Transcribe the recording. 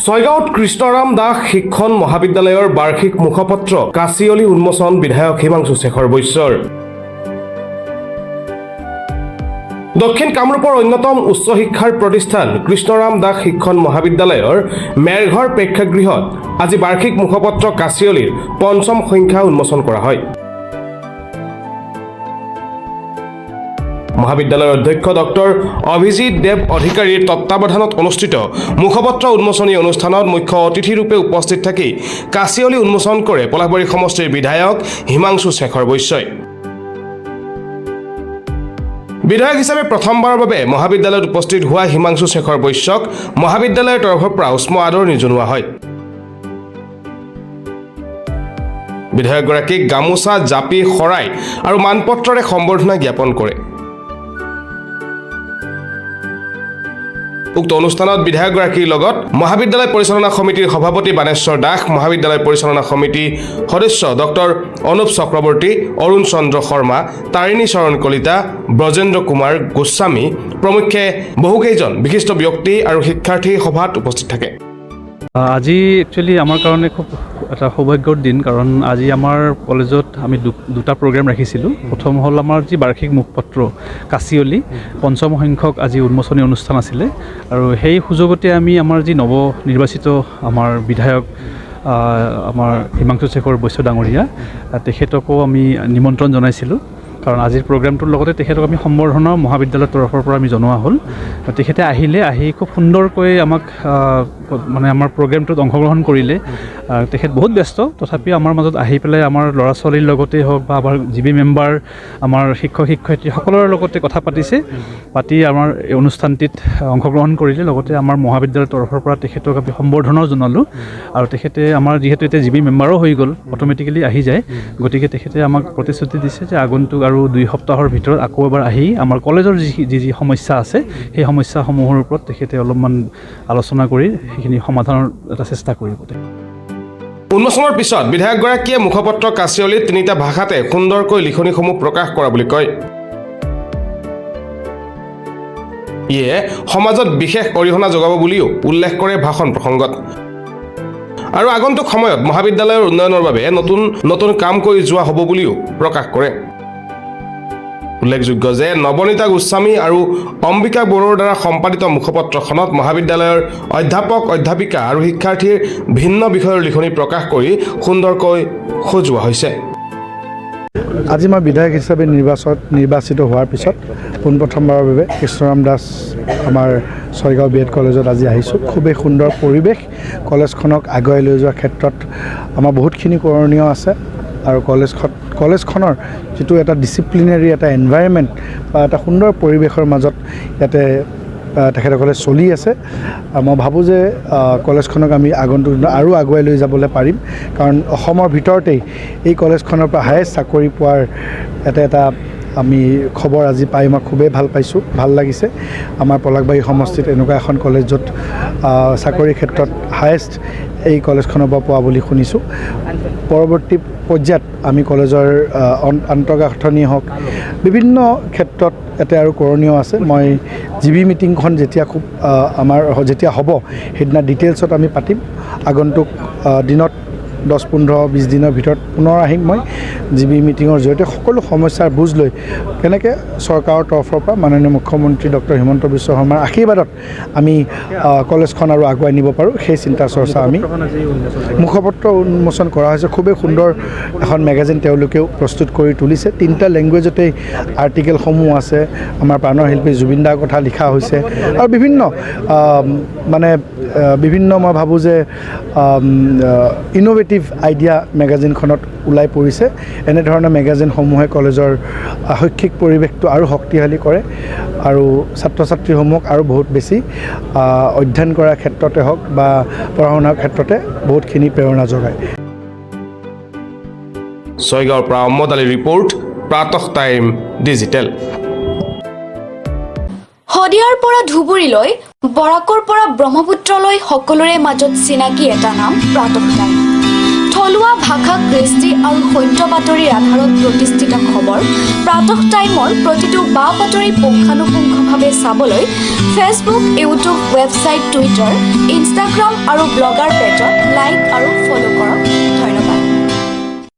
ছয়গাঁৱত কৃষ্ণৰাম দাস শিক্ষণ মহাবিদ্যালয়ৰ বাৰ্ষিক মুখপত্ৰ কাচিয়লি উন্মোচন বিধায়ক হিমাংশু শেখৰ বৈশ্যৰ। দক্ষিণ কামৰূপৰ অন্যতম উচ্চ শিক্ষাৰ প্ৰতিষ্ঠান কৃষ্ণৰাম দাস শিক্ষণ মহাবিদ্যালয়ৰ মেৰঘৰ প্ৰেক্ষাগৃহত আজি বাৰ্ষিক মুখপত্ৰ কাচিয়লিৰ পঞ্চম সংখ্যা উন্মোচন কৰা হয়। মহাবিদ্যালয়ৰ অধ্যক্ষ ডক্টৰ অভিজিৎ দেৱ অধিকাৰীৰ তত্ত্বাৱধানত অনুষ্ঠিত মুখপত্ৰ উন্মোচনী অনুষ্ঠানত মুখ্য অতিথিৰূপে উপস্থিত থাকি কাচিয়লি উন্মোচন কৰে পলাশবাৰী সমষ্টিৰ বিধায়ক হিমাংশু শেখৰ বৈশ্যই। বিধায়ক হিচাপে প্ৰথমবাৰৰ বাবে মহাবিদ্যালয়ত উপস্থিত হোৱা হিমাংশু শেখৰ বৈশ্যক মহাবিদ্যালয়ৰ তৰফৰ পৰা উষ্ম আদৰণি জনোৱা হয়। বিধায়কগৰাকীক গামোচা, জাপি, শৰাই আৰু মানপত্ৰৰে সম্বৰ্ধনা জ্ঞাপন কৰে। উক্ত অনুষ্ঠানত বিধায়কগৰাকীৰ লগত মহাবিদ্যালয় পৰিচালনা সমিতিৰ সভাপতি বাণেশ্বৰ দাস, মহাবিদ্যালয় পৰিচালনা সমিতি সদস্য ডক্টৰ অনুপ চক্ৰৱৰ্তী, অৰুণ চন্দ্ৰ শৰ্মা, তাৰিণী চৰণ কলিতা, ব্ৰজেন্দ্ৰ কুমাৰ গোস্বামী প্ৰমুখ্যে বহুকেইজন বিশিষ্ট ব্যক্তি আৰু শিক্ষাৰ্থী সভাত উপস্থিত থাকে। আজি একচুৱেলি আমাৰ কাৰণে খুব এটা সৌভাগ্যৰ দিন, কাৰণ আজি আমাৰ কলেজত আমি দুটা প্ৰগ্ৰেম ৰাখিছিলোঁ। প্ৰথম হ'ল আমাৰ যি বাৰ্ষিক মুখপত্ৰ কাচিয়লি পঞ্চম সংখ্যক আজি উন্মোচনী অনুষ্ঠান আছিলে, আৰু সেই সুযোগতে আমি আমাৰ যি নৱ নিৰ্বাচিত আমাৰ বিধায়ক আমাৰ হিমাংশু শেখৰ বৈশ্য ডাঙৰীয়া, তেখেতকো আমি নিমন্ত্ৰণ জনাইছিলোঁ। কাৰণ আজিৰ প্ৰগ্ৰেমটোৰ লগতে তেখেতক আমি সম্বৰ্ধনা মহাবিদ্যালয়ৰ তৰফৰ পৰা আমি জনোৱা হ'ল। তেখেতে আহি খুব সুন্দৰকৈ আমাক মানে আমাৰ প্ৰগ্ৰেমটোত অংশগ্ৰহণ কৰিলে। তেখেত বহুত ব্যস্ত, তথাপিও আমাৰ মাজত আহি পেলাই আমাৰ ল'ৰা ছোৱালীৰ লগতেই হওক বা আমাৰ জি বি মেম্বাৰ, আমাৰ শিক্ষক শিক্ষয়িত্ৰী সকলোৰে লগতে কথা পাতি আমাৰ এই অনুষ্ঠানটিত অংশগ্ৰহণ কৰিলে। লগতে আমাৰ মহাবিদ্যালয়ৰ তৰফৰ পৰা তেখেতক আমি সম্বৰ্ধনাও জনালোঁ, আৰু তেখেতে আমাৰ যিহেতু এতিয়া জি বি মেম্বাৰো হৈ গ'ল, অট'মেটিকেলি আহি যায়। গতিকে তেখেতে আমাক প্ৰতিশ্ৰুতি দিছে যে আগন্তুক আৰু 2 সপ্তাহৰ ভিতৰত আকৌ এবাৰ আহি আমাৰ কলেজৰ যি সমস্যা আছে সেই সমস্যাসমূহৰ ওপৰত তেখেতে অলপমান আলোচনা কৰি সেইখিনি সমাধানৰ এটা চেষ্টা কৰিব। উন্মোচনৰ পিছত বিধায়কগৰাকীয়ে মুখপত্ৰ কাচিয়লিত 3টা ভাষাতে সুন্দৰকৈ লিখনিসমূহ প্ৰকাশ কৰা বুলি কয়। ইয়ে সমাজত বিশেষ অৰিহণা যোগাব বুলিও উল্লেখ কৰে ভাষণ প্ৰসংগত। আৰু আগন্তুক সময়ত মহাবিদ্যালয়ৰ উন্নয়নৰ বাবে নতুন কাম কৰি যোৱা হ'ব বুলিও প্ৰকাশ কৰে। উল্লেখযোগ্য যে নৱনীতা গোস্বামী আৰু অম্বিকা বড়োৰ দ্বাৰা সম্পাদিত মুখপত্ৰখনত মহাবিদ্যালয়ৰ অধ্যাপক, অধ্যাপিকা আৰু শিক্ষাৰ্থীৰ ভিন্ন বিষয়ৰ লিখনি প্ৰকাশ কৰি সুন্দৰকৈ সজোৱা হৈছে। আজি মই বিধায়ক হিচাপে নিৰ্বাচিত হোৱাৰ পিছত পোনপ্ৰথমবাৰৰ বাবে কৃষ্ণৰাম দাস আমাৰ ছয়গাঁও BEd কলেজত আজি আহিছোঁ। খুবেই সুন্দৰ পৰিৱেশ, কলেজখনক আগুৱাই লৈ যোৱাৰ ক্ষেত্ৰত আমাৰ বহুতখিনি কৰণীয় আছে, আৰু কলেজখনৰ যিটো এটা ডিচিপ্লিনাৰী এটা এনভাইৰনমেণ্ট বা এটা সুন্দৰ পৰিৱেশৰ মাজত ইয়াতে তেখেতসকলে চলি আছে। মই ভাবোঁ যে কলেজখনক আমি আগন্তুক দিনত আৰু আগুৱাই লৈ যাবলৈ পাৰিম, কাৰণ অসমৰ ভিতৰতেই এই কলেজখনৰ পৰা হায়েষ্ট চাকৰি পোৱাৰ এটা আমি খবৰ আজি পাই মই খুবেই ভাল লাগিছে। আমাৰ পলাশবাৰী সমষ্টিত এনেকুৱা এখন কলেজ য'ত চাকৰিৰ ক্ষেত্ৰত হায়েষ্ট এই কলেজখনৰ পৰা পোৱা বুলি শুনিছোঁ। পৰৱৰ্তী পৰ্যায়ত আমি কলেজৰ আন্তঃগাঁথনি হওক বিভিন্ন ক্ষেত্ৰত ইয়াতে আৰু কৰণীয় আছে। মই GB মিটিংখন যেতিয়া যেতিয়া হ'ব সেইদিনা ডিটেইলছত আমি পাতিম। আগন্তুক দিনত 10-15-20 দিনৰ ভিতৰত পুনৰ আহিম মই GB মিটিঙৰ জৰিয়তে সকলো সমস্যাৰ বুজ লৈ কেনেকৈ চৰকাৰৰ তৰফৰ পৰা মাননীয় মুখ্যমন্ত্ৰী ডক্টৰ হিমন্ত বিশ্ব শৰ্মাৰ আশীৰ্বাদত আমি কলেজখন আৰু আগুৱাই নিব পাৰোঁ, সেই চিন্তা চৰ্চা আমি মুখপত্ৰ উন্মোচন কৰা হৈছে। খুবেই সুন্দৰ এখন মেগাজিন তেওঁলোকেও প্ৰস্তুত কৰি তুলিছে। 3টা লেংগুৱেজতেই আৰ্টিকেলসমূহ আছে। আমাৰ প্ৰাণৰ শিল্পী জুবিন দাৰ কথা লিখা হৈছে, আৰু বিভিন্ন মই ভাবোঁ যে ইনোভেটিভ আইডিয়া মেগাজিনখনত ওলাই পৰিছে। এনেধৰণৰ মেগাজিনসমূহে কলেজৰ শৈক্ষিক পৰিৱেশটো আৰু শক্তিশালী কৰে, আৰু ছাত্ৰ ছাত্ৰীসমূহক আৰু বহুত বেছি অধ্যয়ন কৰাৰ ক্ষেত্ৰতে হওক বা পঢ়া শুনাৰ ক্ষেত্ৰতে বহুতখিনি প্ৰেৰণা যোগায়। ছয়গাঁৱৰ পৰা Ahmad Ali report, প্ৰাতঃ time digital. শদিয়াৰ পৰা ধুবুৰীলৈ, বৰাকৰ পৰা ব্ৰহ্মপুত্ৰলৈ সকলোৰে মাজত চিনাকি এটা নাম প্ৰাতঃ টাইম। থলুৱা ভাষা কৃষ্টি আৰু সত্য বাতৰিৰ আধাৰত প্ৰতিষ্ঠিত খবৰ প্ৰাতঃ টাইমৰ প্ৰতিটো বা বাতৰি পুংখানুপুংখভাৱে চাবলৈ Facebook, YouTube, website, Twitter, Instagram আৰু ব্লগাৰ